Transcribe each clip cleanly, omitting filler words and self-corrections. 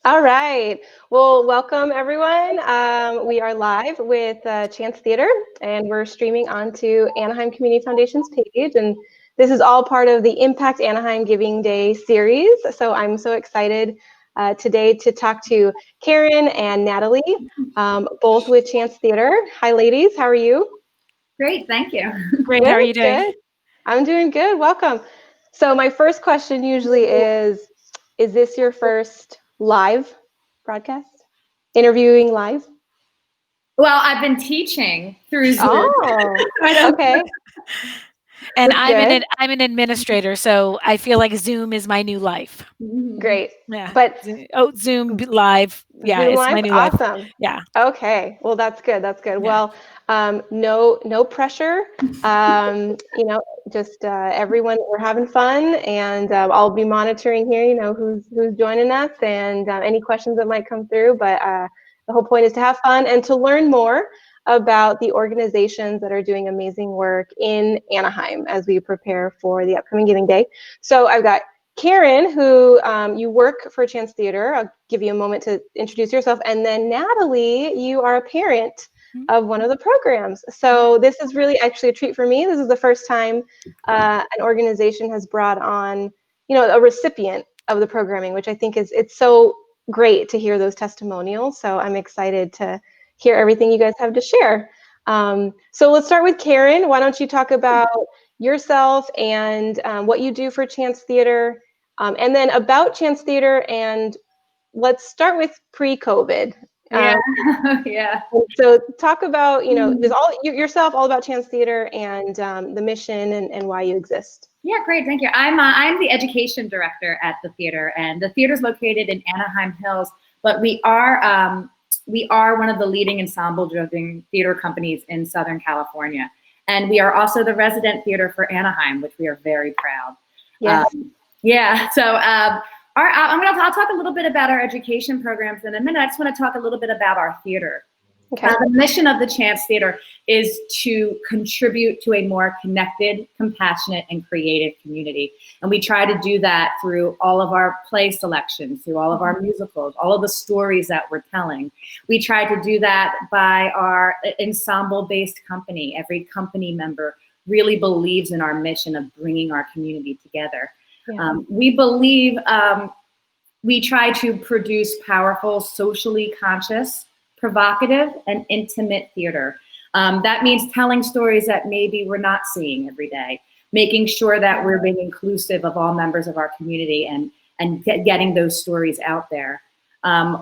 All right. Well, welcome everyone. We are live with Chance Theater, and we're streaming onto Anaheim Community Foundation's page. And this is all part of the ImpACT Anaheim Giving Day series. So I'm so excited today to talk to Karen and Natalie, both with Chance Theater. Hi, ladies. How are you? Great, thank you. Great. Good, How are you doing? good. I'm doing good. Welcome. So my first question usually is this your first live broadcast? Interviewing live? Well, I've been teaching through Zoom. Oh, I know. okay. And That's good. I'm an administrator, so I feel like Zoom is my new life. Great. Yeah. But Zoom live. Yeah, Zoom it's my Live? new life. Awesome. Yeah. Okay. Well, that's good. That's good. Yeah. Well, no pressure. Just everyone, we're having fun, and I'll be monitoring here, who's joining us and any questions that might come through. But the whole point is to have fun and to learn more about the organizations that are doing amazing work in Anaheim as we prepare for the upcoming Giving Day. So I've got Karen, who you work for Chance Theater. I'll give you a moment to introduce yourself. And then Natalie, you are a parent of one of the programs. So this is really actually a treat for me. This is the first time an organization has brought on, a recipient of the programming, which I think it's so great to hear those testimonials. So I'm excited to hear everything you guys have to share. So let's start with Karen. Why don't you talk about yourself and what you do for Chance Theater, and then about Chance Theater, and let's start with pre-COVID. Yeah, yeah. So talk about, just yourself, all about Chance Theater and the mission and why you exist. Yeah, great, thank you. I'm the education director at the theater, and the theater is located in Anaheim Hills, but we are one of the leading ensemble-driven theater companies in Southern California. And we are also the resident theater for Anaheim, which we are very proud. Yes. So I'll talk a little bit about our education programs in a minute. I just want to talk a little bit about our theater. Okay. The mission of the Chance Theater is to contribute to a more connected, compassionate, and creative community. And we try to do that through all of our play selections, through all of our musicals, all of the stories that we're telling. We try to do that by our ensemble-based company. Every company member really believes in our mission of bringing our community together. Yeah. We believe we try to produce powerful, socially conscious, provocative, and intimate theater. That means telling stories that maybe we're not seeing every day, making sure that we're being inclusive of all members of our community and getting those stories out there.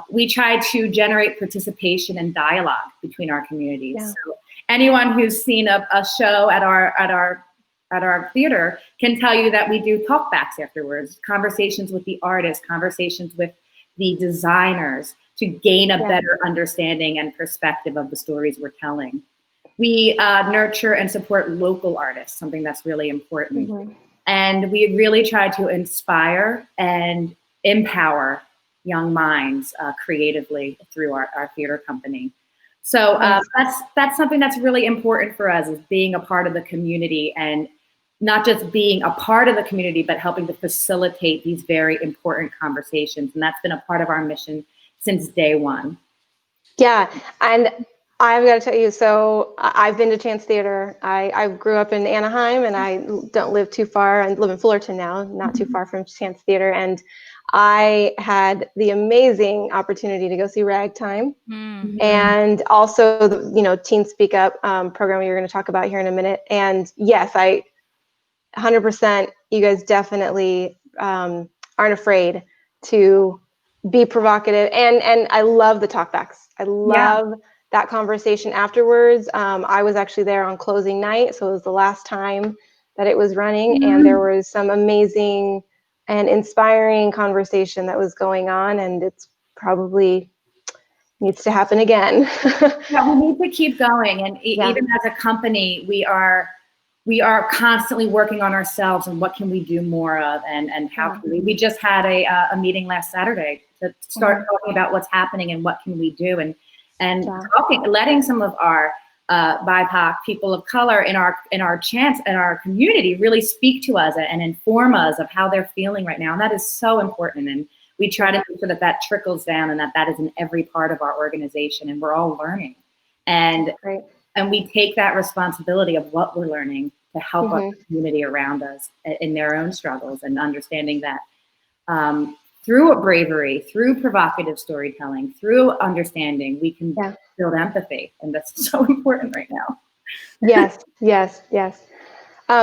We try to generate participation and dialogue between our communities. Yeah. So anyone who's seen a show at our theater can tell you that we do talkbacks afterwards, conversations with the artists, conversations with the designers, to gain a better understanding and perspective of the stories we're telling. We nurture and support local artists, something that's really important. Mm-hmm. And we really try to inspire and empower young minds creatively through our theater company. So that's something that's really important for us, is being a part of the community, and not just being a part of the community, but helping to facilitate these very important conversations. And that's been a part of our mission since day one. Yeah, and I've got to tell you, so I've been to Chance Theater. I grew up in Anaheim, and I don't live too far. I live in Fullerton now, not too far from Chance Theater. And I had the amazing opportunity to go see Ragtime, and also the Teen Speak Up program you're going to talk about here in a minute. And yes, 100%, you guys definitely aren't afraid to be provocative, and I love the talkbacks. I love that conversation afterwards. I was actually there on closing night, so it was the last time that it was running, and there was some amazing and inspiring conversation that was going on, and it's probably needs to happen again. Yeah, we need to keep going, and even as a company, we are constantly working on ourselves and what can we do more of, and how can we just had a meeting last Saturday to start talking about what's happening and what can we do, and letting some of our BIPOC, people of color in our Chance and our community really speak to us and inform us of how they're feeling right now. And that is so important. And we try to make sure that that trickles down and that is in every part of our organization, and we're all learning. And we take that responsibility of what we're learning to help our community around us in their own struggles, and understanding that through bravery, through provocative storytelling, through understanding, we can build empathy. And that's so important right now. Yes.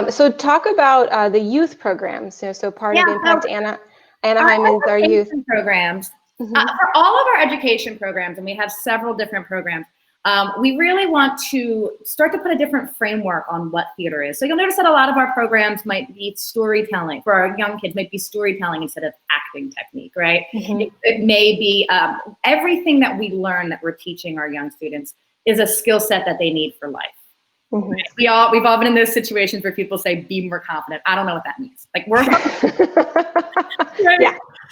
So talk about the youth programs. So part of ImpACT Anaheim is our youth programs. For all of our education programs, and we have several different programs, we really want to start to put a different framework on what theater is. So you'll notice that a lot of our programs might be storytelling. For our young kids, might be storytelling instead of acting technique, right? It may be everything that we learn that we're teaching our young students is a skill set that they need for life. We've all been in those situations where people say, be more confident. I don't know what that means. Like, we're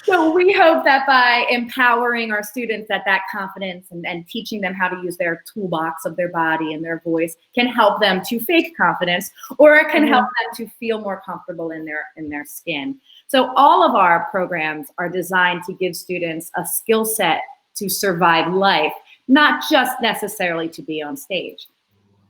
So we hope that by empowering our students, that confidence and teaching them how to use their toolbox of their body and their voice can help them to fake confidence, or it can help them to feel more comfortable in their skin. So all of our programs are designed to give students a skill set to survive life, not just necessarily to be on stage.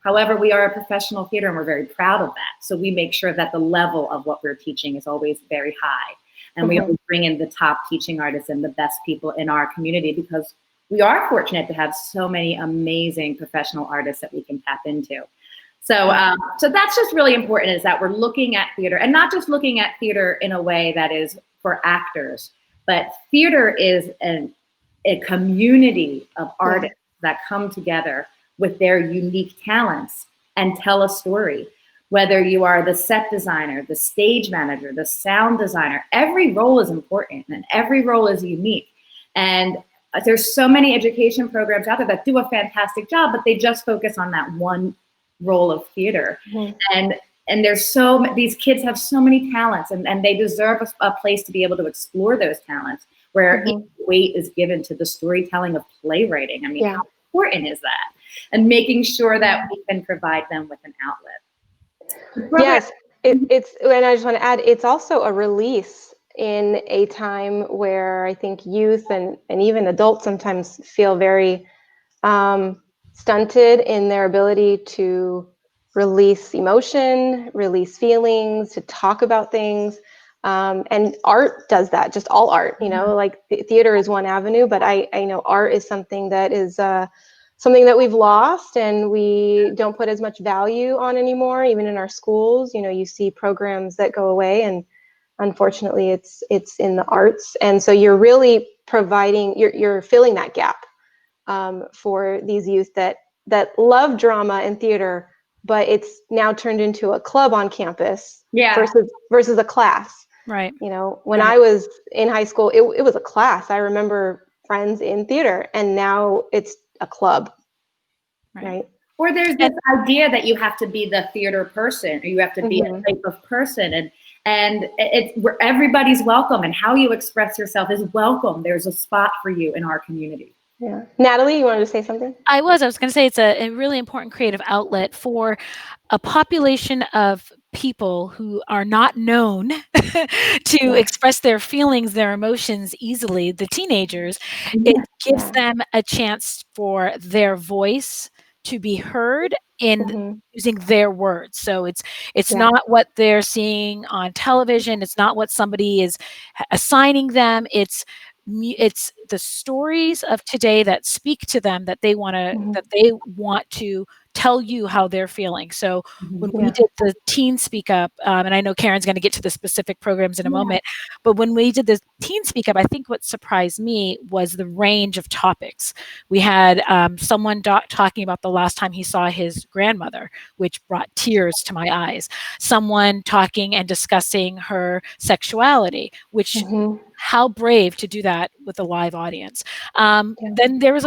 However, we are a professional theater, and we're very proud of that. So we make sure that the level of what we're teaching is always very high. And we always bring in the top teaching artists and the best people in our community, because we are fortunate to have so many amazing professional artists that we can tap into. So that's just really important, is that we're looking at theater, and not just looking at theater in a way that is for actors, but theater is a community of artists that come together with their unique talents and tell a story. Whether you are the set designer, the stage manager, the sound designer, every role is important and every role is unique. And there's so many education programs out there that do a fantastic job, but they just focus on that one role of theater. And these kids have so many talents, and they deserve a place to be able to explore those talents, where each weight is given to the storytelling of playwriting. I mean, how important is that? And making sure that we can provide them with an outlet. Yes, it's, and I just want to add, it's also a release in a time where I think youth and even adults sometimes feel very stunted in their ability to release emotion, release feelings, to talk about things. And art does that, just all art, like theater is one avenue, but I know art is something that is something that we've lost and we don't put as much value on anymore, even in our schools. You see programs that go away, and unfortunately it's in the arts. And so you're really providing, you're filling that gap for these youth that love drama and theater, but it's now turned into a club on campus versus a class. Right. When I was in high school, it was a class. I remember friends in theater, and now it's a club, right? Or there's this idea that you have to be the theater person, or you have to be a type of person, and it's where everybody's welcome, and how you express yourself is welcome. There's a spot for you in our community. Yeah, Natalie, you wanted to say something? I was going to say it's a really important creative outlet for a population of people who are not known to express their feelings, their emotions easily, the teenagers. It gives them a chance for their voice to be heard in using their words. So it's not what they're seeing on television. It's not what somebody is assigning them. It's the stories of today that speak to them, that they want to tell you how they're feeling. So when we did the Teen Speak Up, and I know Karen's going to get to the specific programs in a moment, but when we did the Teen Speak Up, I think what surprised me was the range of topics. We had someone talking about the last time he saw his grandmother, which brought tears to my eyes. Someone talking and discussing her sexuality, which how brave to do that with a live audience. Then there was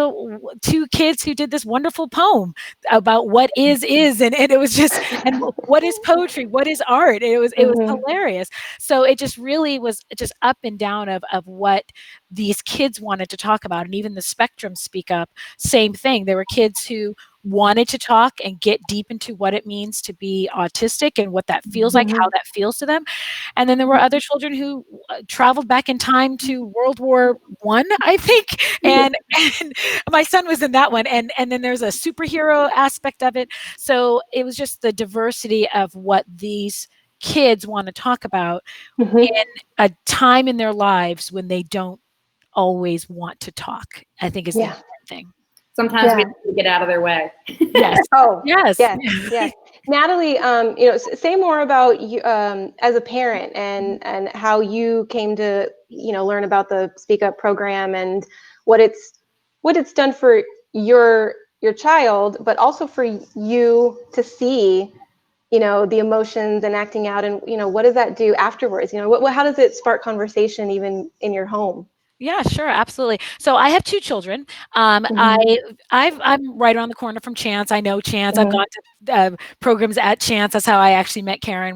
two kids who did this wonderful poem about what is, and it was just, and what is poetry, what is art. It was hilarious. So it just really was just up and down of what these kids wanted to talk about. And even the Spectrum Speak Up, same thing. There were kids who wanted to talk and get deep into what it means to be autistic and what that feels like, how that feels to them. And then there were other children who traveled back in time to World War I, I think, and my son was in that one. And then there's a superhero aspect of it. So it was just the diversity of what these kids want to talk about in a time in their lives when they don't always want to talk, I think is the important thing. Sometimes we have to get out of their way. Yes. Oh, yes. Yes. Natalie, say more about you as a parent and how you came to, learn about the Speak Up program and what it's done for your child, but also for you to see, the emotions and acting out, and what does that do afterwards? How does it spark conversation even in your home? Yeah, sure, absolutely. So I have 2 children. I'm right around the corner from Chance. I know Chance. I've gone to programs at Chance. That's how I actually met Karen.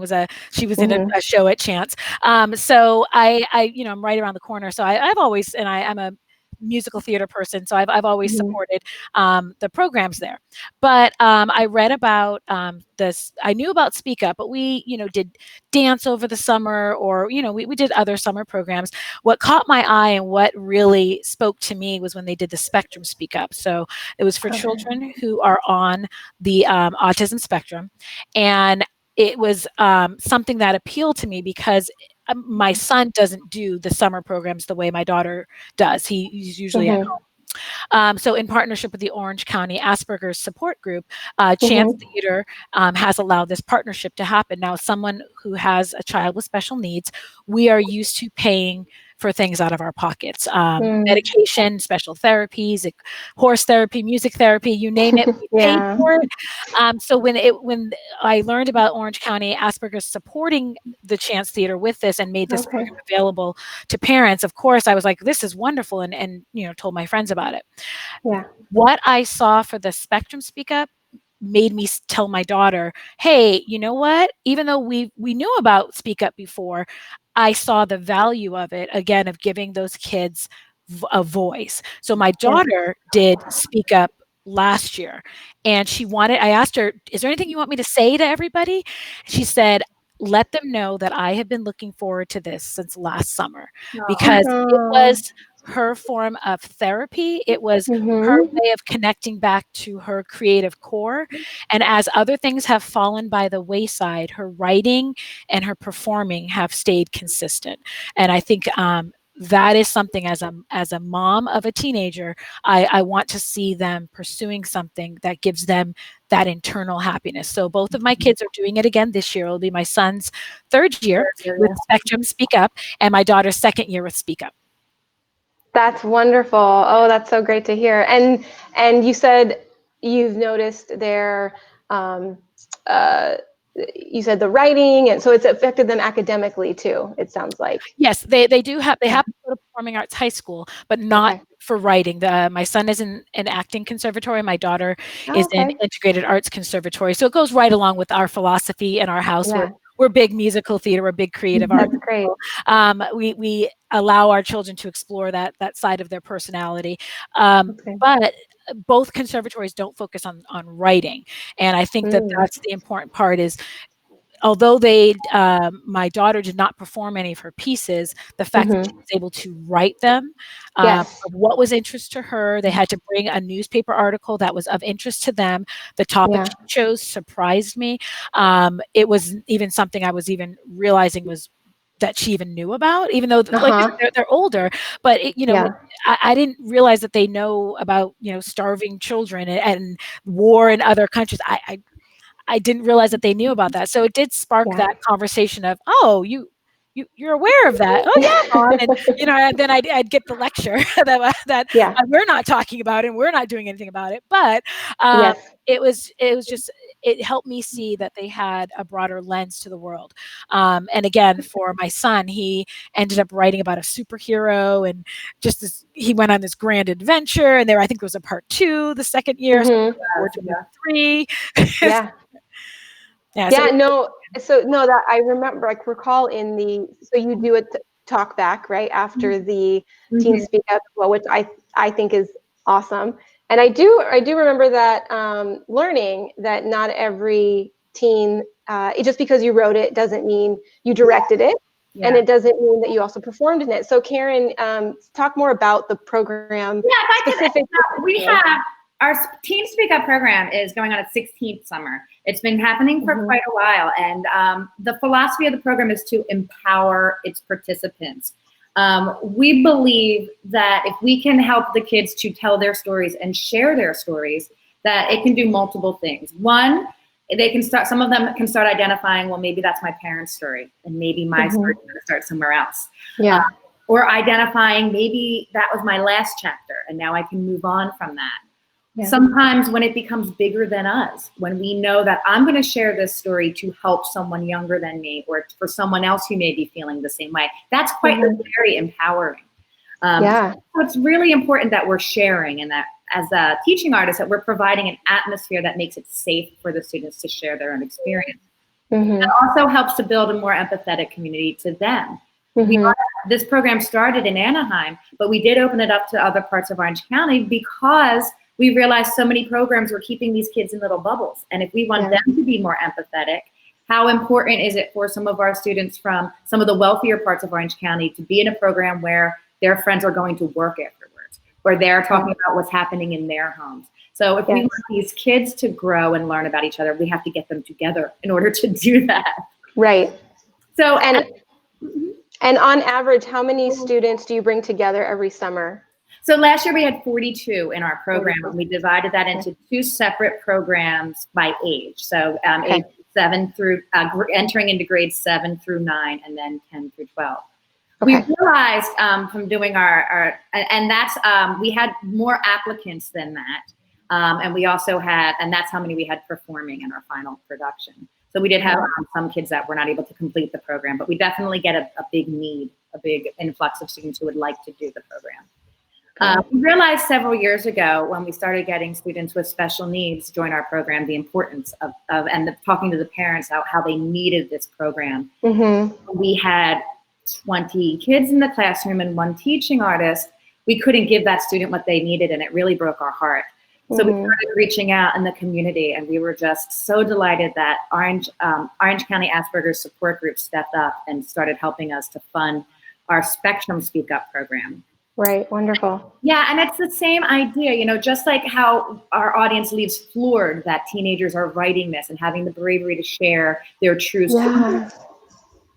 She was in a show at Chance. So I'm right around the corner. So I've always, and I'm a musical theater person, so I've always supported the programs there. But I read about this. I knew about Speak Up, but we did dance over the summer, or we did other summer programs. What caught my eye and what really spoke to me was when they did the Spectrum Speak Up. So it was for children who are on the autism spectrum, and it was something that appealed to me because my son doesn't do the summer programs the way my daughter does. He's usually at home. So in partnership with the Orange County Asperger's Support Group, Chance Theater has allowed this partnership to happen. Now, someone who has a child with special needs, we are used to paying for things out of our pockets, medication, special therapies, horse therapy, music therapy, you name it, we pay for it. So when I learned about Orange County Asperger's supporting the Chance Theater with this and made this program available to parents, of course, I was like, this is wonderful, and told my friends about it. What I saw for the Spectrum Speak Up made me tell my daughter, hey, you know what? Even though we knew about Speak Up before, I saw the value of it, again, of giving those kids a voice. So my daughter did Speak Up last year, and I asked her, is there anything you want me to say to everybody? She said, let them know that I have been looking forward to this since last summer, because it was her form of therapy. It was her way of connecting back to her creative core. And as other things have fallen by the wayside, her writing and her performing have stayed consistent. And I think that is something, as a mom of a teenager, I want to see them pursuing something that gives them that internal happiness. So both of my kids are doing it again this year. It'll be my son's 3rd year with Spectrum Speak Up, and my daughter's 2nd year with Speak Up. That's wonderful. Oh, that's so great to hear. And you said you've noticed their, you said the writing, and so it's affected them academically too, it sounds like. Yes, they have to go to performing arts high school, but not for writing. My son is in an acting conservatory. My daughter is in integrated arts conservatory. So it goes right along with our philosophy in our house. We're big musical theater, we're big creative arts. That's great. We allow our children to explore that side of their personality. But both conservatories don't focus on writing. And I think that's the important part is, although my daughter did not perform any of her pieces, the fact that she was able to write them, of what was interest to her. They had to bring a newspaper article that was of interest to them. The topic she chose surprised me. It was even something I was even realizing was that she even knew about, even though they're older, but I didn't realize that they know about, starving children and war in other countries. I didn't realize that they knew about that. So it did spark that conversation of, oh, you're aware of that. Oh yeah, Mom. And then I'd get the lecture that we're not talking about and we're not doing anything about it. But it was just, it helped me see that they had a broader lens to the world. And again, for my son, he ended up writing about a superhero, and he went on this grand adventure, and I think there was a part 2 the 2nd year, so 3. So that I remember, recall so you do it talk back right after the Mhm. teens speak up, well, which I think is awesome. And I do remember that learning that not every teen, just because you wrote it doesn't mean you directed it, and Yeah. it doesn't mean that you also performed in it. So Karen, talk more about the program Yeah, if I specifically. can, we have our Teen Speak Up program is going on its 16th summer. It's been happening for quite a while, and the philosophy of the program is to empower its participants. We believe that if we can help the kids to tell their stories and share their stories, that it can do multiple things. One, they can start, some of them can start identifying, well, maybe that's my parents' story, and maybe my story is going to start somewhere else. Yeah. Or identifying, maybe that was my last chapter, and now I can move on from that. Yeah. Sometimes when it becomes bigger than us, when we know that I'm going to share this story to help someone younger than me, or for someone else who may be feeling the same way, that's quite very empowering. So it's really important that we're sharing, and that as a teaching artist, that we're providing an atmosphere that makes it safe for the students to share their own experience. It also helps to build a more empathetic community to them. This program started in Anaheim, but we did open it up to other parts of Orange County because we realized so many programs were keeping these kids in little bubbles. And if we want them to be more empathetic, how important is it for some of our students from some of the wealthier parts of Orange County to be in a program where their friends are going to work afterwards, or they're talking about what's happening in their homes? So if we want these kids to grow and learn about each other, we have to get them together in order to do that. Right. So, and on average, how many students do you bring together every summer? So last year we had 42 in our program, and we divided that into two separate programs by age. So age 7 through, entering into grades 7 through 9, and then 10 through 12. We realized from doing our and that's, we had more applicants than that. And we also had, and that's how many we had performing in our final production. So we did have some kids that were not able to complete the program, but we definitely get a big need, a big influx of students who would like to do the program. We realized several years ago when we started getting students with special needs join our program, the importance of talking to the parents about how they needed this program. We had 20 kids in the classroom and one teaching artist. We couldn't give that student what they needed, and it really broke our heart. So we started reaching out in the community, and we were just so delighted that Orange County Asperger's support group stepped up and started helping us to fund our Spectrum Speak Up program. Right, wonderful. Yeah, and it's the same idea, you know, just like how our audience leaves floored that teenagers are writing this and having the bravery to share their true stories.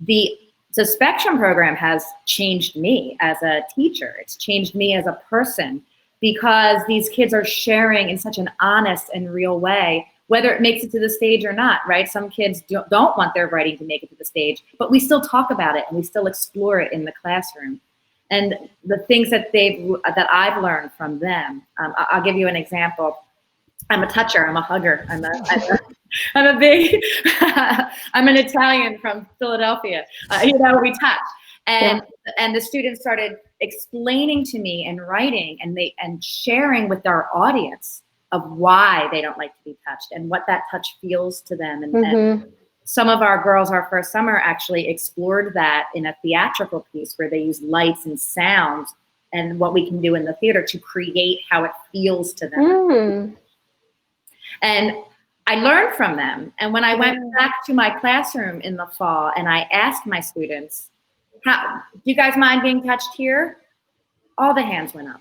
The Spectrum program has changed me as a teacher. It's changed me as a person, because these kids are sharing in such an honest and real way, whether it makes it to the stage or not, right? Some kids don't want their writing to make it to the stage, but we still talk about it and we still explore it in the classroom. And the things that I've learned from them, I'll give you an example. I'm a toucher, I'm a hugger, I'm an Italian from Philadelphia. You know, we touch. And the students started explaining to me and writing and sharing with our audience of why they don't like to be touched and what that touch feels to them. And some of our girls, our first summer, actually explored that in a theatrical piece where they use lights and sounds and what we can do in the theater to create how it feels to them. And I learned from them. And when I went back to my classroom in the fall and I asked my students, do you guys mind being touched here? All the hands went up.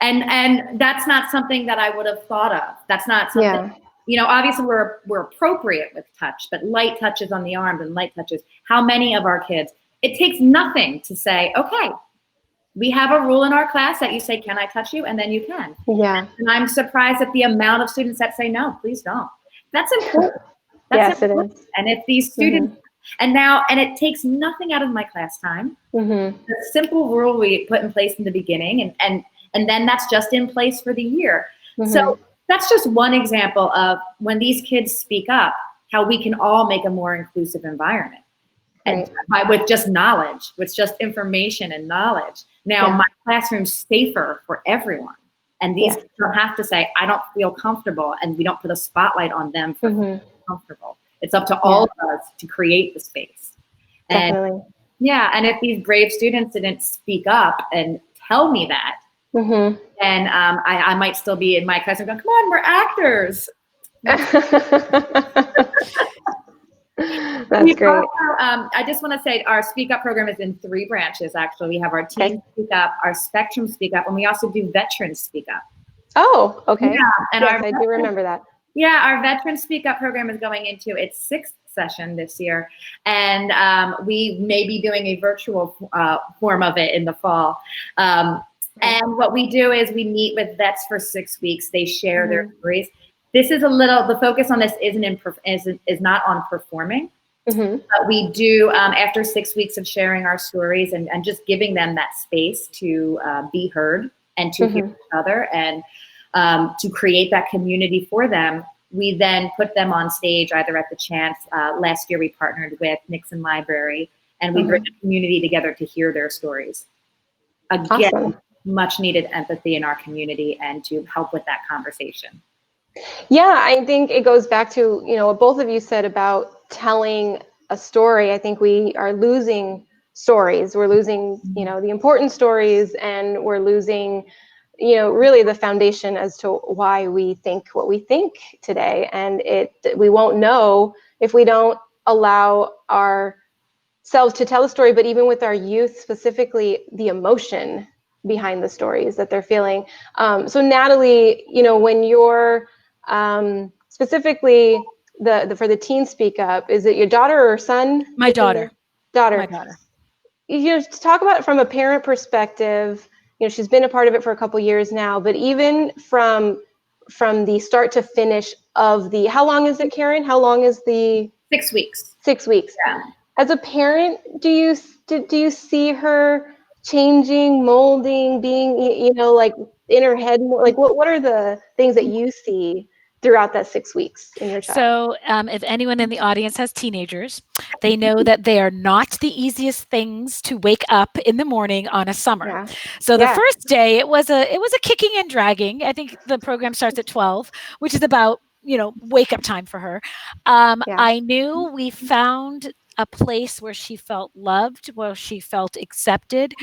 And that's not something that I would have thought of. That's not something, you know, obviously we're appropriate with touch, but light touches on the arms and light touches. How many of our kids, it takes nothing to say, okay, we have a rule in our class that you say, can I touch you? And then you can. And I'm surprised at the amount of students that say, no, please don't. That's important. That's important. It is. And if these students, and it takes nothing out of my class time. The simple rule we put in place in the beginning, and then that's just in place for the year. So that's just one example of when these kids speak up, how we can all make a more inclusive environment. And with just knowledge, with just information and knowledge. Now my classroom's safer for everyone. And these kids don't have to say, I don't feel comfortable, and we don't put a spotlight on them for feeling comfortable. It's up to all of us to create the space. And Yeah, and if these brave students didn't speak up and tell me that, Mm-hmm. then I might still be in my class and go, come on, we're actors. That's great. Also, I just want to say our Speak Up program is in 3 branches, actually. We have our Teen Speak Up, our Spectrum Speak Up, and we also do Veterans Speak Up. Oh, okay. Yeah, and yes, I do remember that. Yeah, our Veterans Speak Up program is going into its 6th session this year, and we may be doing a virtual form of it in the fall. And what we do is we meet with vets for 6 weeks. They share their stories. This is the focus on this is not on performing, but we do, after 6 weeks of sharing our stories and just giving them that space to be heard and to hear each other and to create that community for them, we then put them on stage either at the Chance. Last year we partnered with Nixon Library, and we bring the community together to hear their stories. Again, awesome. Much needed empathy in our community and to help with that conversation. Yeah, I think it goes back to, what both of you said about telling a story. I think we are losing stories. We're losing, the important stories, and we're losing, really the foundation as to why we think what we think today. And we won't know if we don't allow ourselves to tell a story, but even with our youth specifically, the emotion behind the stories that they're feeling. So Natalie, when you're specifically for the Teen Speak Up, is it your daughter or son? My daughter. Daughter. My daughter. To talk about it from a parent perspective, she's been a part of it for a couple years now, but even from the start to finish of how long is it, Karen? How long is the 6 weeks? 6 weeks. Yeah. As a parent, do you see her changing, molding, being, like in her head more? Like what are the things that you see throughout that 6 weeks in your child? So if anyone in the audience has teenagers, they know that they are not the easiest things to wake up in the morning on a summer. Yeah. So the first day it was a kicking and dragging. I think the program starts at 12, which is about, wake up time for her. I knew we found a place where she felt loved, where she felt accepted,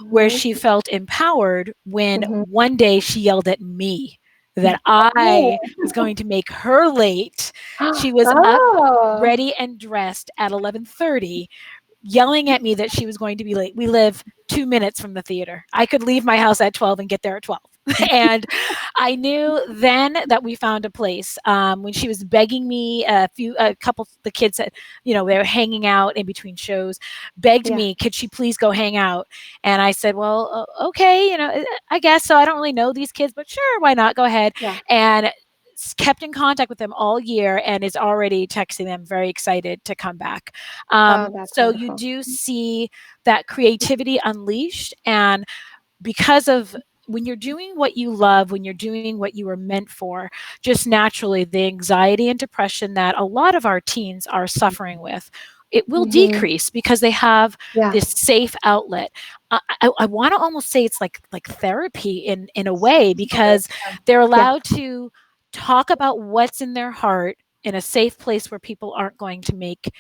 where she felt empowered when one day she yelled at me that I was going to make her late. She was up, ready and dressed at 11:30, yelling at me that she was going to be late. We live 2 minutes from the theater. I could leave my house at 12 and get there at 12. And I knew then that we found a place. When she was begging me, a couple, the kids that, they were hanging out in between shows, begged me, could she please go hang out? And I said, well, okay, I guess so. I don't really know these kids, but sure, why not? Go ahead. Yeah. And kept in contact with them all year and is already texting them, very excited to come back. So wonderful. you do see that creativity unleashed. And because of when you're doing what you love, when you're doing what you were meant for, just naturally the anxiety and depression that a lot of our teens are suffering with, it will decrease because they have this safe outlet. I want to almost say it's like therapy in a way, because they're allowed to talk about what's in their heart in a safe place where people aren't going to make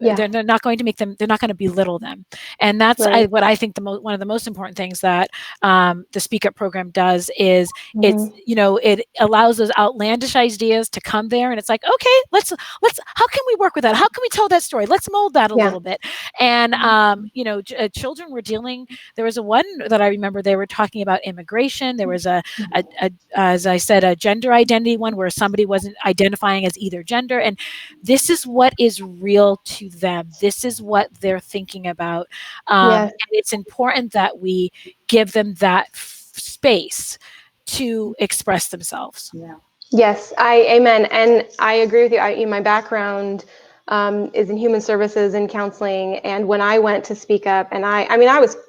they're not going to make them, they're not going to belittle them. And that's what I think one of the most important things that the Speak Up program does is it's, it allows those outlandish ideas to come there, and it's like, okay, let's how can we work with that? How can we tell that story? Let's mold that a little bit. And children were dealing, there was one that I remember, they were talking about immigration. There was as I said, a gender identity one where somebody wasn't identifying as either gender, and this is what is real to them. This is what they're thinking about. And it's important that we give them that space to express themselves. Yeah. Yes, amen. And I agree with you. My background is in human services and counseling. And when I went to speak up, and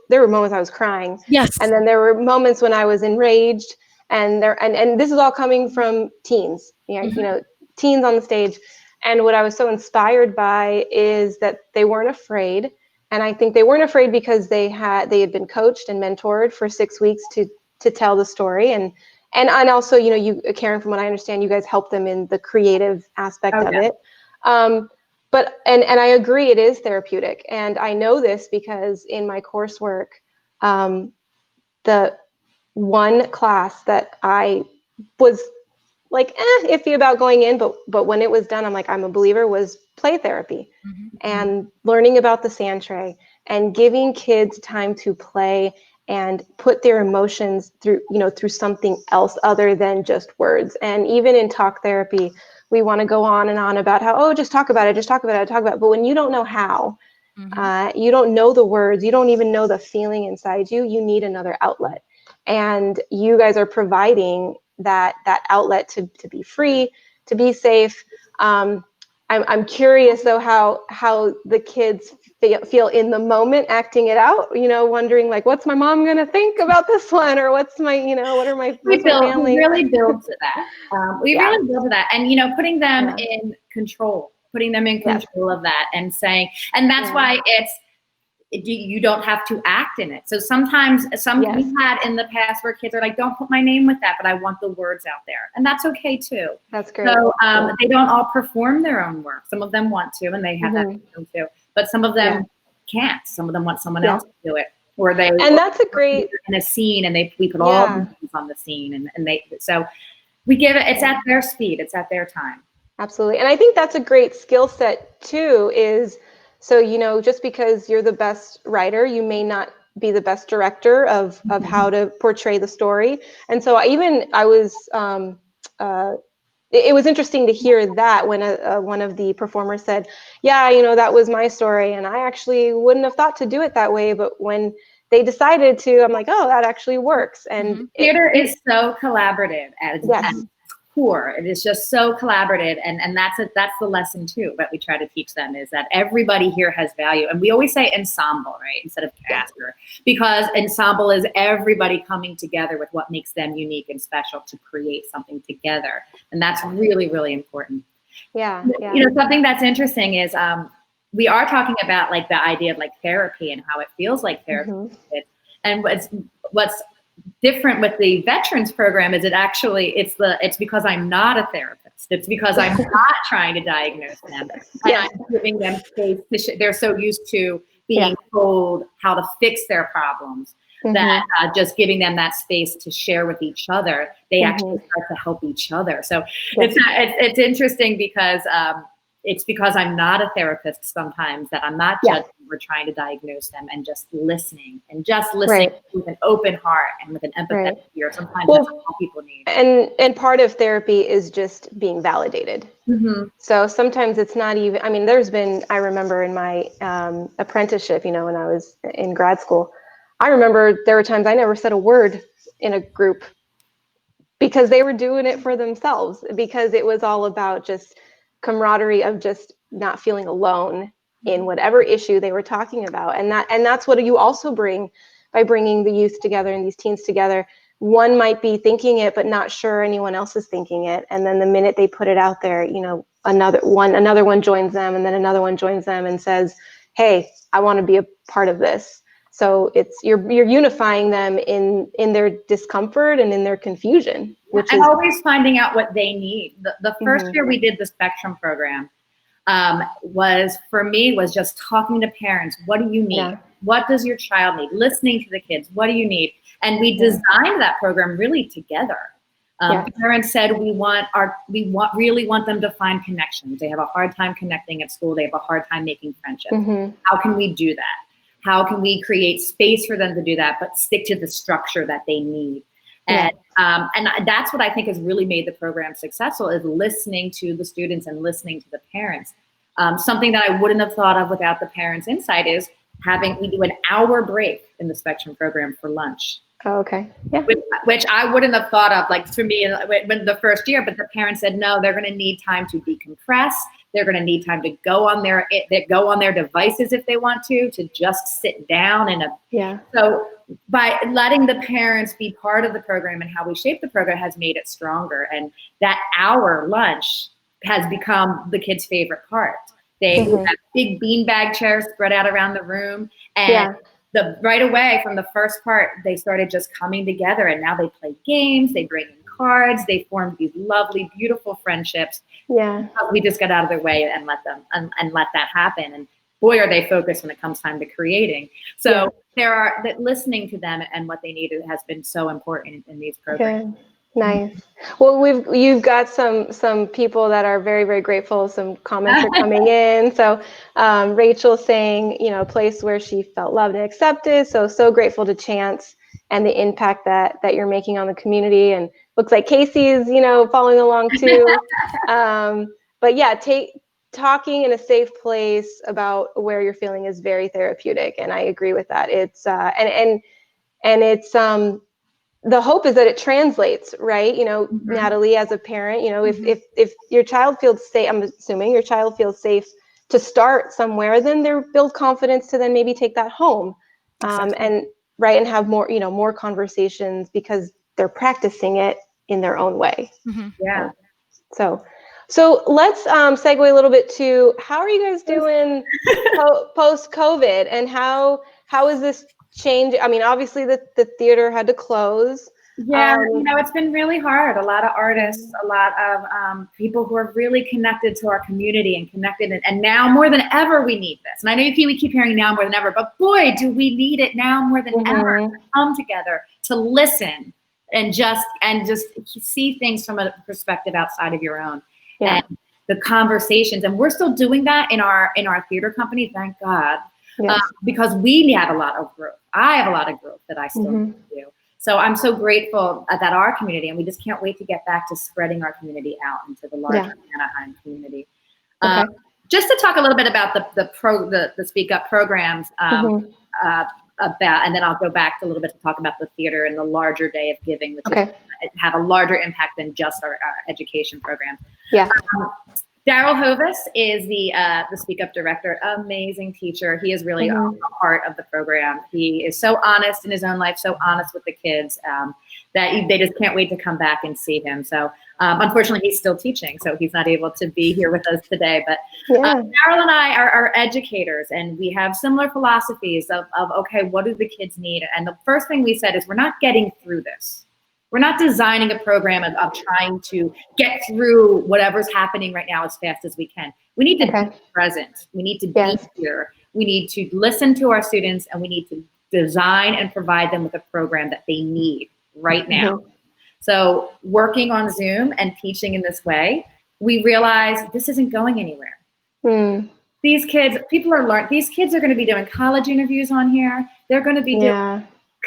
there were moments I was crying. Yes. And then there were moments when I was enraged, and this is all coming from teens, teens on the stage. And what I was so inspired by is that they weren't afraid. And I think they weren't afraid because they had been coached and mentored for 6 weeks to tell the story. And also, you, Karen, from what I understand, you guys help them in the creative aspect of it. and I agree, it is therapeutic. And I know this because in my coursework, the one class that I was like iffy about going in, but when it was done, I'm like, I'm a believer, was play therapy. And learning about the sand tray and giving kids time to play and put their emotions through, through something else other than just words. And even in talk therapy, we want to go on and on about how, oh, just talk about it, talk about it. But when you don't know how, you don't know the words, you don't even know the feeling inside you, you need another outlet. And you guys are providing that outlet to be free, to be safe. I'm curious though how the kids feel in the moment acting it out, wondering like, what's my mom gonna think about this one, or what's my, what's my family? We really build to that. Really build to that, and putting them in control, of that, and saying, and that's why you don't have to act in it. So sometimes we've had in the past where kids are like, don't put my name with that, but I want the words out there. And that's okay too. That's great. So they don't all perform their own work. Some of them want to, and they have that freedom too. But some of them can't. Some of them want someone else to do it. Or that's a great in a scene, and we put all the things on the scene, so we give it, it's at their speed, it's at their time. Absolutely. And I think that's a great skill set too, is so, just because you're the best writer, you may not be the best director of how to portray the story. And so I was, it was interesting to hear that when one of the performers said, yeah, that was my story. And I actually wouldn't have thought to do it that way. But when they decided to, I'm like, oh, that actually works. And theater is so collaborative at core. It is just so collaborative, and that's the lesson too that we try to teach them, is that everybody here has value. And we always say ensemble, right, instead of cast, because ensemble is everybody coming together with what makes them unique and special to create something together, and that's really, really important. Yeah. Something that's interesting is we are talking about like the idea of like therapy and how it feels like therapy, and what's different with the veterans program is it's because I'm not a therapist. It's because I'm not trying to diagnose them. And I'm giving them space they're so used to being told how to fix their problems that just giving them that space to share with each other, they actually start to help each other. So it's interesting because it's because I'm not a therapist sometimes that I'm not judging. We're trying to diagnose them and just listening with an open heart and with an empathetic ear. Sometimes that's all people need. And part of therapy is just being validated. So sometimes it's not even, I remember in my apprenticeship, when I was in grad school, I remember there were times I never said a word in a group because they were doing it for themselves, because it was all about just camaraderie of just not feeling alone in whatever issue they were talking about. And that's what you also bring by bringing the youth together and these teens together. One might be thinking it, but not sure anyone else is thinking it. And then the minute they put it out there, another one joins them, and then another one joins them and says, hey, I want to be a part of this. So you're unifying them in their discomfort and in their confusion, which is always finding out what they need. The first year we did the Spectrum program was just talking to parents. What do you need? Yeah. What does your child need? Listening to the kids. What do you need? And we designed that program really together. Parents said we really want them to find connections. They have a hard time connecting at school. They have a hard time making friendships. How can we do that? How can we create space for them to do that, but stick to the structure that they need? And that's what I think has really made the program successful, is listening to the students and listening to the parents. Something that I wouldn't have thought of without the parents' insight is we do an hour break in the Spectrum program for lunch. Oh, okay. Yeah. Which I wouldn't have thought of, like for me, when the first year, but the parents said, no, they're going to need time to decompress. They're going to need time to go on their devices if they want to just sit down. So by letting the parents be part of the program and how we shape the program has made it stronger. And that hour lunch has become the kids' favorite part. They have big beanbag chairs spread out around the room, and right away from the first part, they started just coming together, and now they play games. They bring in cards. They formed these lovely, beautiful friendships. Yeah. We just got out of their way and let them and let that happen. And boy, are they focused when it comes time to creating. So that listening to them and what they need has been so important in these programs. Good. Nice. Well, you've got some people that are very, very grateful. Some comments are coming in. So Rachel saying, a place where she felt loved and accepted. So grateful to Chance and the impact that you're making on the community. And looks like Casey is, following along too. But yeah, talking in a safe place about where you're feeling is very therapeutic. And I agree with that. It's and it's the hope is that it translates, right? Natalie, as a parent, if your child feels safe, I'm assuming your child feels safe to start somewhere, then they build confidence to then maybe take that home, and have more conversations because they're practicing it in their own way. Yeah. So let's segue a little bit to how are you guys doing post COVID, and how is this change? I mean, obviously the theater had to close. Yeah, it's been really hard. A lot of artists, a lot of people who are really connected to our community and connected. And now more than ever, we need this. And I know we keep hearing now more than ever, but boy, do we need it now more than ever to come together, to listen and just see things from a perspective outside of your own. Yeah. And the conversations. And we're still doing that in our theater company, thank God, because we have a lot of growth. I have a lot of growth that I still need to do. So I'm so grateful that our community, and we just can't wait to get back to spreading our community out into the larger Anaheim community. Just to talk a little bit about the Speak Up programs, and then I'll go back a little bit to talk about the theater and the larger day of giving, which is, have a larger impact than just our education program. Yeah. Daryl Hovis is the Speak Up director, amazing teacher. He is really a part of the program. He is so honest in his own life, so honest with the kids, that they just can't wait to come back and see him. So unfortunately, he's still teaching, so he's not able to be here with us today. But Daryl and I are educators, and we have similar philosophies of, okay, what do the kids need? And the first thing we said is, we're not getting through this. We're not designing a program of trying to get through whatever's happening right now as fast as we can. We need to be present. We need to be here. We need to listen to our students, and we need to design and provide them with a program that they need right now. So working on Zoom and teaching in this way, we realize this isn't going anywhere. These kids, these kids are going to be doing college interviews on here. They're going to be doing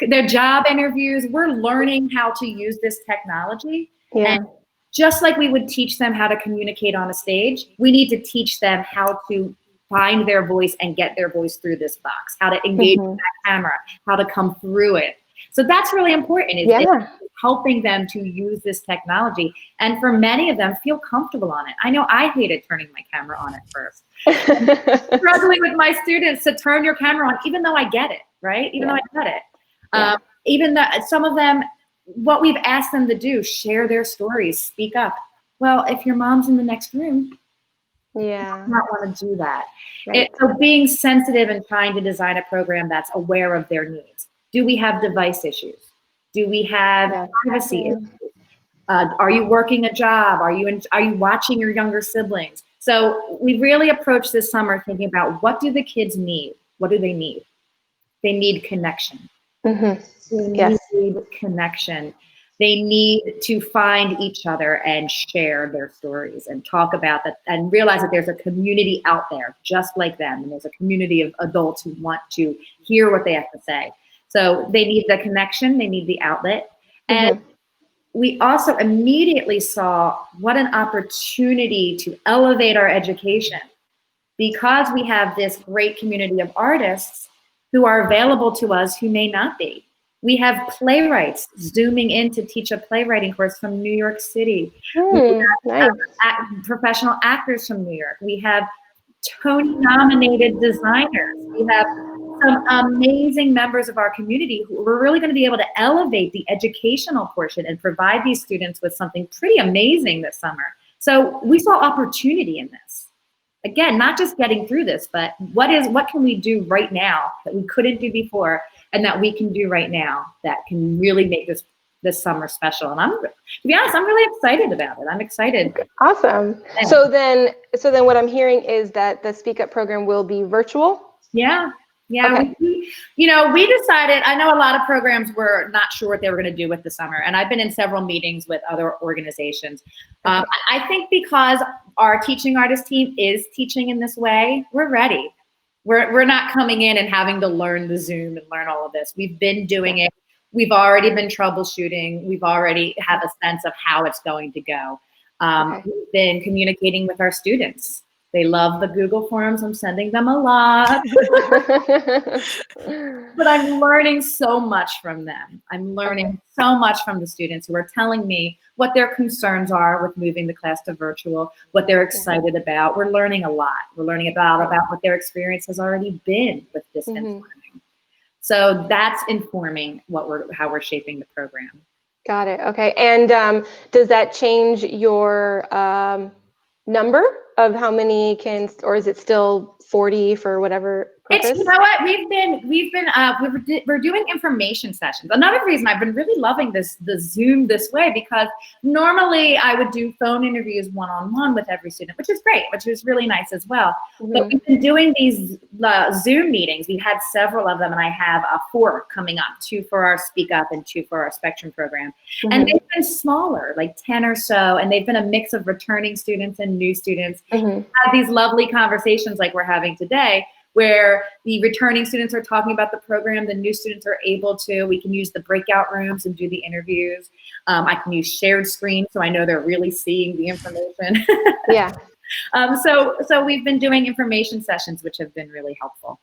their job interviews. We're learning how to use this technology. And just like we would teach them how to communicate on a stage, we need to teach them how to find their voice and get their voice through this box, how to engage with that camera, how to come through it. So that's really important, is helping them to use this technology. And for many of them, feel comfortable on it. I know I hated turning my camera on at first. Struggling with my students to turn your camera on, even though I get it, right? Even though I get it. Even though some of them, what we've asked them to do, share their stories, speak up. Well, if your mom's in the next room, you do not want to do that. So being sensitive and trying to design a program that's aware of their needs. Do we have device issues? Do we have privacy issues? Are you working a job? Are you watching your younger siblings? So we really approached this summer thinking about, what do the kids need? What do they need? They need connection. They need connection. They need to find each other and share their stories and talk about that, and realize that there's a community out there just like them. And there's a community of adults who want to hear what they have to say. So they need the connection, they need the outlet. And we also immediately saw what an opportunity to elevate our education, because we have this great community of artists who are available to us who may not be. We have playwrights Zooming in to teach a playwriting course from New York City. We have professional actors from New York. We have Tony-nominated designers. We have some amazing members of our community who are really going to be able to elevate the educational portion and provide these students with something pretty amazing this summer. So we saw opportunity in this. Again, not just getting through this, but what can we do right now that we couldn't do before, and that we can do right now that can really make this this summer special. And to be honest, I'm really excited about it. I'm excited. Awesome. Yeah. So then what I'm hearing is that the Speak Up program will be virtual? Yeah. Yeah. Okay. We decided, I know a lot of programs were not sure what they were going to do with the summer. And I've been in several meetings with other organizations. I think because our teaching artist team is teaching in this way, we're ready. We're not coming in and having to learn the Zoom and learn all of this. We've been doing it. We've already been troubleshooting. We've already have a sense of how it's going to go. We've been communicating with our students. They love the Google Forms. I'm sending them a lot. But I'm learning so much from them. I'm learning so much from the students who are telling me what their concerns are with moving the class to virtual, what they're excited about. We're learning a lot. We're learning about what their experience has already been with distance learning. So that's informing how we're shaping the program. Got it. Okay. And does that change your number of how many or is it still 40 for whatever purpose? You know what, we're doing information sessions. Another reason I've been really loving the Zoom this way, because normally I would do phone interviews one-on-one with every student, which is great, which is really nice as well. But we've been doing these Zoom meetings. We've had several of them, and I have 4 coming up, 2 for our Speak Up and 2 for our Spectrum program. And they've been smaller, like 10 or so, and they've been a mix of returning students and new students. Have these lovely conversations like we're having today, where the returning students are talking about the program, the new students are able to, we can use the breakout rooms and do the interviews. I can use shared screen, so I know they're really seeing the information. Yeah. So we've been doing information sessions, which have been really helpful.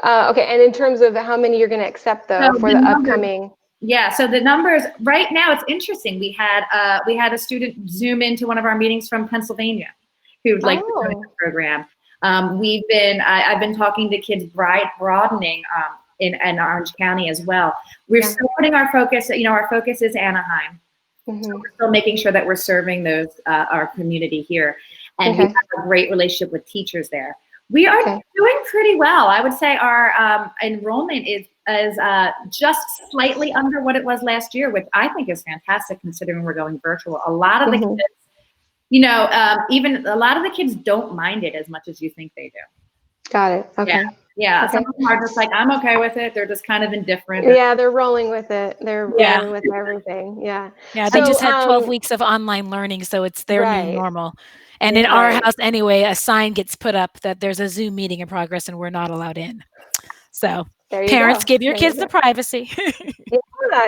Okay, and in terms of how many you're gonna accept though for the upcoming? Yeah, so the numbers, right now it's interesting. We had a student Zoom into one of our meetings from Pennsylvania who'd like to join the program. I've been talking to kids broadening in Orange County as well. We're still putting our focus, our focus is Anaheim. So we're still making sure that we're serving our community here. And we have a great relationship with teachers there. We are doing pretty well. I would say our enrollment is just slightly under what it was last year, which I think is fantastic considering we're going virtual. A lot of the kids, even a lot of the kids don't mind it as much as you think they do. Got it. Okay. Yeah. Some of them are just like, I'm okay with it. They're just kind of indifferent. Yeah, they're rolling with it. They're rolling with everything. Yeah. Yeah, they just had 12 weeks of online learning, so it's their new normal. And in our house anyway, a sign gets put up that there's a Zoom meeting in progress and we're not allowed in. So parents, give your kids the privacy.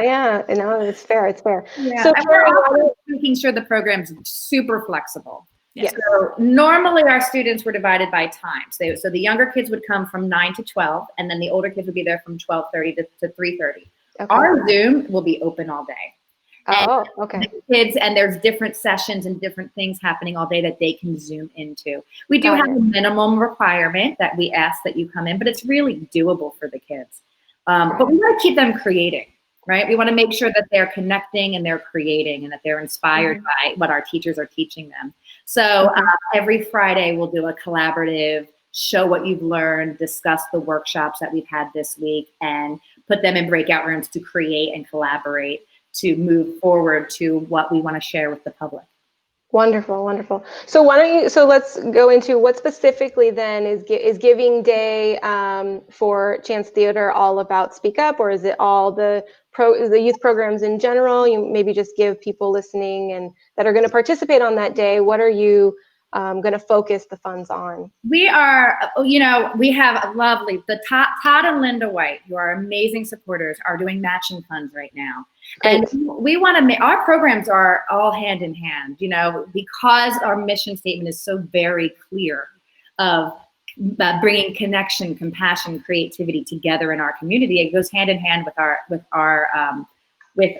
Yeah. No, it's fair. It's fair. Yeah. So we're also making sure the program's super flexible. Yeah. So normally our students were divided by time. So the younger kids would come from 9 to 12, and then the older kids would be there from 12:30 to 3:30. Our Zoom will be open all day. The kids, and there's different sessions and different things happening all day that they can Zoom into. We do have a minimum requirement that we ask that you come in, but it's really doable for the kids. But we want to keep them creating, right? We want to make sure that they're connecting and they're creating and that they're inspired by what our teachers are teaching them. So every Friday we'll do a collaborative, show what you've learned, discuss the workshops that we've had this week, and put them in breakout rooms to create and collaborate to move forward to what we want to share with the public. Wonderful, wonderful. So let's go into what specifically then is Giving Day for Chance Theater all about Speak Up, or is it all the youth programs in general? You maybe just give people listening and that are going to participate on that day, what are you going to focus the funds on? We have Todd and Linda White, who are amazing supporters, are doing matching funds right now. And we want to make, our programs are all hand in hand, because our mission statement is so very clear of bringing connection, compassion, creativity together in our community. It goes hand in hand with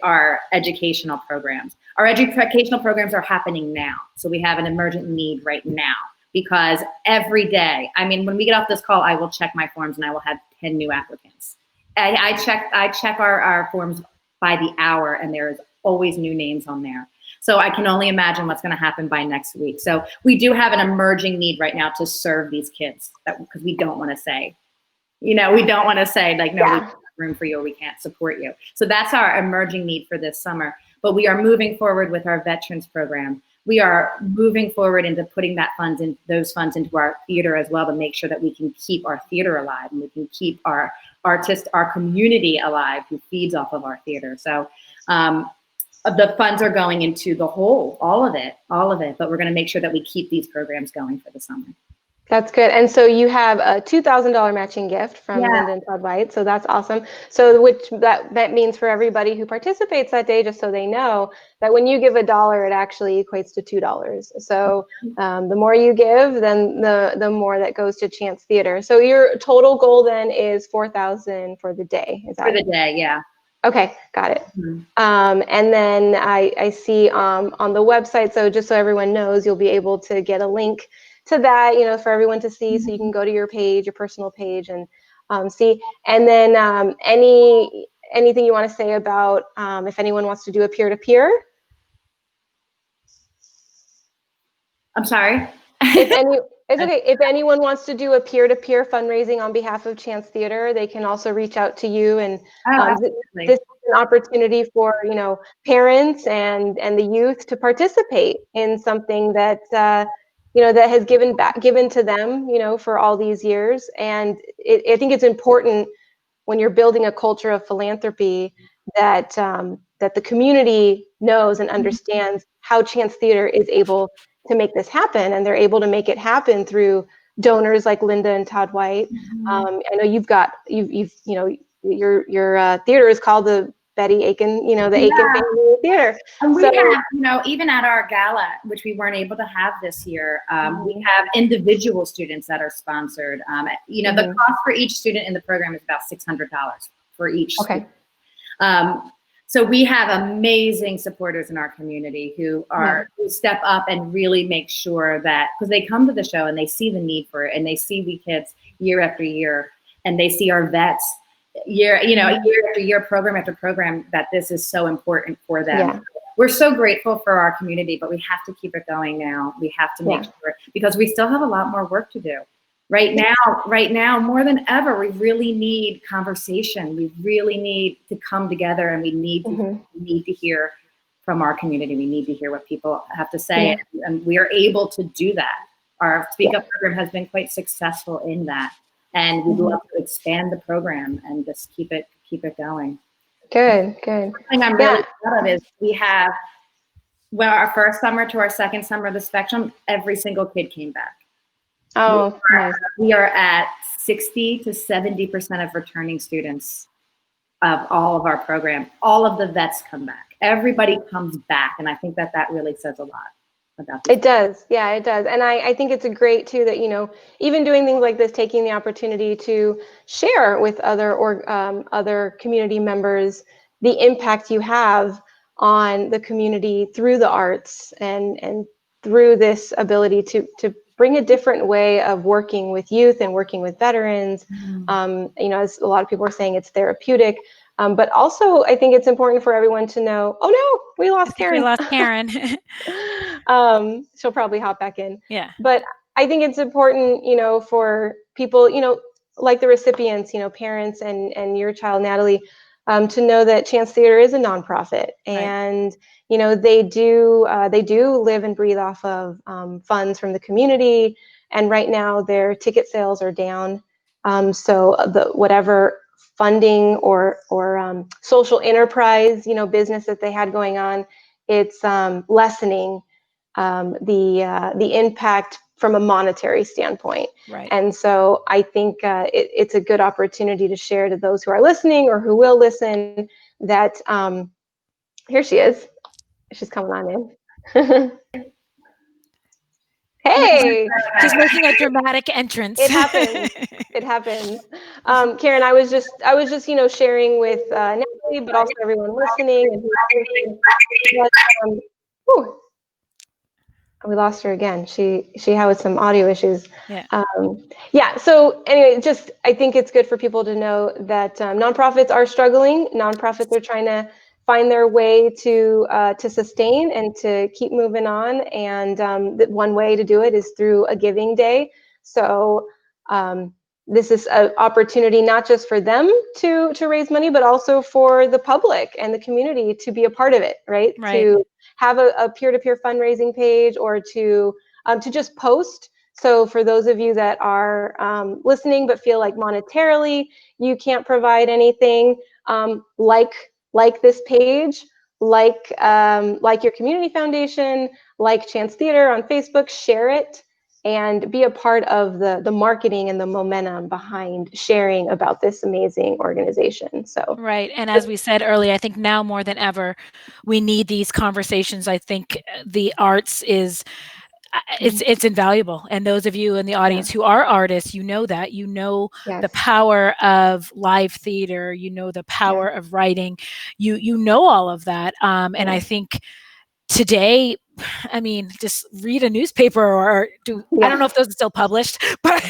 our educational programs. Our educational programs are happening now. So we have an emergent need right now, because every day, when we get off this call, I will check my forms and I will have 10 new applicants. I check our forms by the hour, and there is always new names on there. So I can only imagine what's going to happen by next week. So we do have an emerging need right now to serve these kids, because we don't want to say, like, no, room for you, or we can't support you. So that's our emerging need for this summer. But we are moving forward with our veterans program. We are moving forward into putting those funds into our theater as well, to make sure that we can keep our theater alive and we can keep our artists, our community alive, who feeds off of our theater. So the funds are going into all of it, but we're going to make sure that we keep these programs going for the summer. That's good. And so you have a $2,000 matching gift from Linda and Todd White. So that's awesome. So that means for everybody who participates that day, just so they know, that when you give $1, it actually equates to $2. So the more you give, then the more that goes to Chance Theater. So your total goal then is $4,000 for the day. Is that for the day? Yeah. Okay, got it. Mm-hmm. And then I see on the website, so just so everyone knows, you'll be able to get a link to that, for everyone to see. So you can go to your page, your personal page, and see. And then anything you want to say about if anyone wants to do a peer-to-peer? I'm sorry. It's okay. If anyone wants to do a peer-to-peer fundraising on behalf of Chance Theater, they can also reach out to you. And this is an opportunity for parents and the youth to participate in something that that has given to them for all these years. And I think it's important when you're building a culture of philanthropy that that the community knows and understands how Chance Theater is able to make this happen, and they're able to make it happen through donors like Linda and Todd White. I know your theater is called the Betty Aiken, the Aiken Family Theater. And we have, even at our gala, which we weren't able to have this year, we have individual students that are sponsored. The cost for each student in the program is about $600 for each student. So we have amazing supporters in our community who step up and really make sure that, because they come to the show and they see the need for it, and they see we kids year after year, and they see our vets year after year, program after program, that this is so important for them. We're so grateful for our community, but we have to keep it going now. We have to make sure, because we still have a lot more work to do. Right now, more than ever, we really need conversation. We really need to come together, and we need to hear from our community. We need to hear what people have to say, and we are able to do that. Our Speak Up program has been quite successful in that, and we'd love to expand the program and just keep it going. Good. One thing I'm really proud of is we have, our first summer to our second summer of the Spectrum, every single kid came back. Oh, nice. We are at 60 to 70% of returning students of all of our program. All of the vets come back. Everybody comes back, and I think that really says a lot about this. It does. Yeah, it does. And I think it's great too that even doing things like this, taking the opportunity to share with other community members the impact you have on the community through the arts and through this ability to bring a different way of working with youth and working with veterans. As a lot of people are saying, it's therapeutic. But also, I think it's important for everyone to know, oh no, we lost Karen. We lost Karen. She'll probably hop back in. Yeah. But I think it's important, for people, like the recipients, parents and your child, Natalie, to know that Chance Theater is a nonprofit, and they do live and breathe off of funds from the community. And right now, their ticket sales are down. So whatever funding or social enterprise business that they had going on, it's lessening the impact from a monetary standpoint. Right. And so I think it's a good opportunity to share to those who are listening or who will listen that here she is. She's coming on in. Hey, she's making a dramatic entrance. It happens. It happens. Karen, I was just sharing with Natalie, but also everyone listening. We lost her again. She had some audio issues. So anyway, I think it's good for people to know that nonprofits are struggling. Nonprofits are trying to find their way to sustain and to keep moving on. And one way to do it is through a giving day. So this is an opportunity not just for them to raise money, but also for the public and the community to be a part of it, right? Right. To have a peer-to-peer fundraising page, or to just post. So for those of you that are listening but feel like monetarily you can't provide anything, like this page, like your community foundation, like Chance Theater on Facebook, share it and be a part of the marketing and the momentum behind sharing about this amazing organization. So right. And as we said earlier, I think now more than ever, we need these conversations. I think the arts is it's invaluable. And those of you in the audience who are artists, you know that, you know, the power of live theater, you know, the power of writing, you know, all of that. And I think today, I mean, just read a newspaper or I don't know if those are still published, but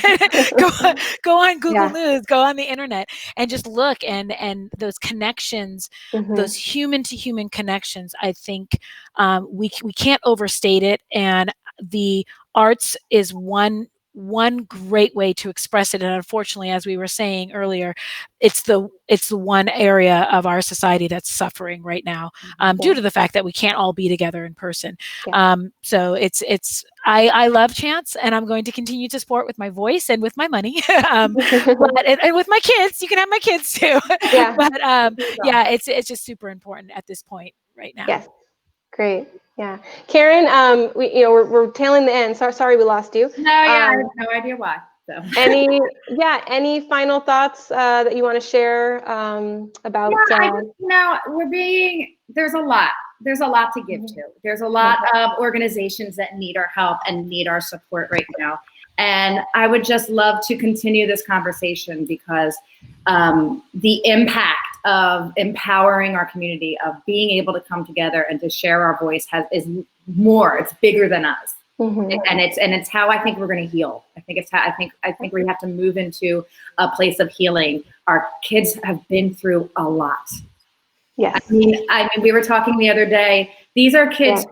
go on Google News, go on the internet and just look, and those connections, those human to human connections, I think we can't overstate it. And the arts is one great way to express it. And unfortunately, as we were saying earlier, it's the one area of our society that's suffering right now, due to the fact that we can't all be together in person. So I love Chance, and I'm going to continue to support with my voice and with my money, and with my kids. You can have my kids too. But it's just super important at this point right now. Yes, great. Yeah, Karen, we're tailing the end. Sorry we lost you. No, I have no idea why. So. Any final thoughts that you want to share about? There's a lot. There's a lot to give to. There's a lot of organizations that need our help and need our support right now. And I would just love to continue this conversation, because the impact of empowering our community, of being able to come together and to share our voice is more. It's bigger than us. And it's how I think we're going to heal. I think we have to move into a place of healing. Our kids have been through a lot. Yes. I mean, we were talking the other day. These are kids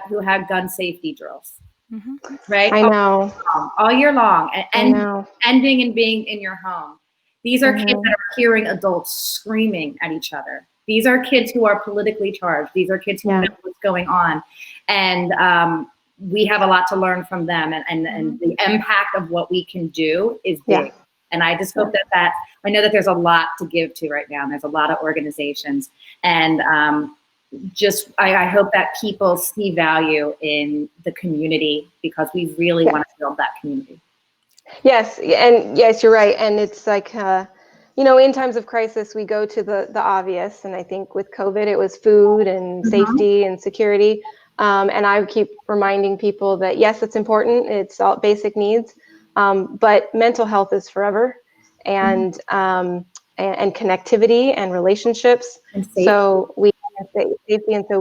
who have gun safety drills, right? I know. All year long, and ending and being in your home. These are kids that are hearing adults screaming at each other. These are kids who are politically charged. These are kids who know what's going on, and we have a lot to learn from them. And the impact of what we can do is big. And I just hope that I know that there's a lot to give to right now, and there's a lot of organizations, and I hope that people see value in the community, because we really want to build that community. Yes, and yes, you're right. And it's like, in times of crisis, we go to the obvious. And I think with COVID, it was food and safety and security. And I keep reminding people that, yes, it's important. It's all basic needs. But mental health is forever, and connectivity and relationships. And so safety. And so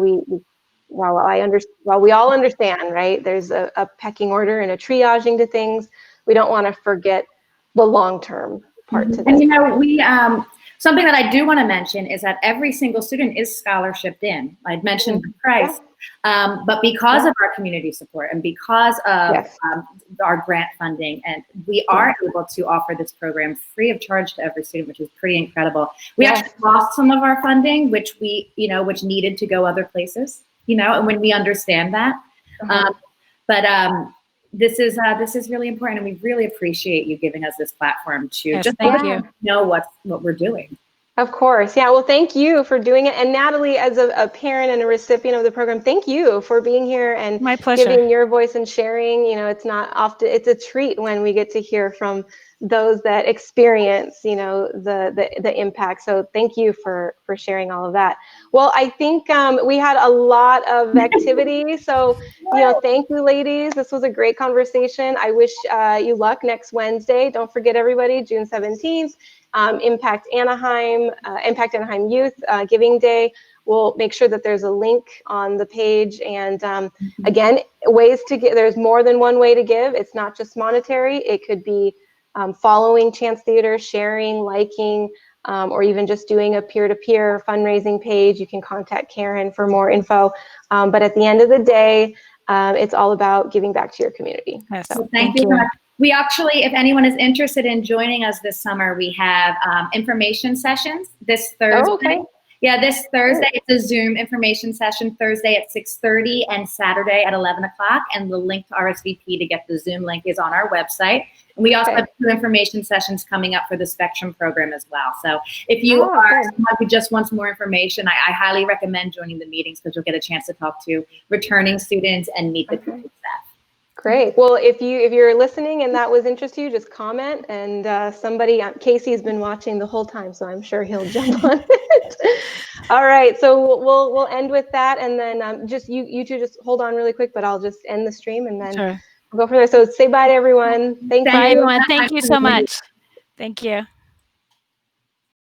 while we all understand, right, there's a pecking order and a triaging to things, we don't want to forget the long-term part to this. And something that I do want to mention is that every single student is scholarshiped in. I'd mentioned the price, but because of our community support and because of our grant funding, and we are able to offer this program free of charge to every student, which is pretty incredible. We actually lost some of our funding, which which needed to go other places, and when we understand that, this is really important, and we really appreciate you giving us this platform to just let you know what we're doing. Of course. Yeah. Well, thank you for doing it. And Natalie, as a parent and a recipient of the program, thank you for being here and giving your voice and sharing. It's not often, it's a treat when we get to hear from those that experience, the impact. So thank you for sharing all of that. Well, I think we had a lot of activity. So, thank you, ladies. This was a great conversation. I wish you luck next Wednesday. Don't forget, everybody, June 17th. ImpACT Anaheim Youth Giving Day. We'll make sure that there's a link on the page. And again, ways to give. There's more than one way to give. It's not just monetary. It could be following Chance Theater, sharing, liking, or even just doing a peer-to-peer fundraising page. You can contact Karen for more info. But at the end of the day, it's all about giving back to your community. Yes. So, thank you. We actually, if anyone is interested in joining us this summer, we have information sessions this Thursday. Oh, okay. Yeah, this Thursday, it's a Zoom information session, Thursday at 6:30 and Saturday at 11 o'clock. And the link to RSVP to get the Zoom link is on our website. And we also have 2 information sessions coming up for the Spectrum program as well. So if you are someone who just wants more information, I highly recommend joining the meetings because you'll get a chance to talk to returning students and meet the teaching staff. Great. Well, if you're listening and that was interest to you, just comment. And Casey's been watching the whole time, so I'm sure he'll jump on it. All right. So we'll end with that, and then just you two just hold on really quick, but I'll just end the stream and then we'll go from there. So say bye to everyone. Thank you. Bye, everyone. Thank you so much. Thank you.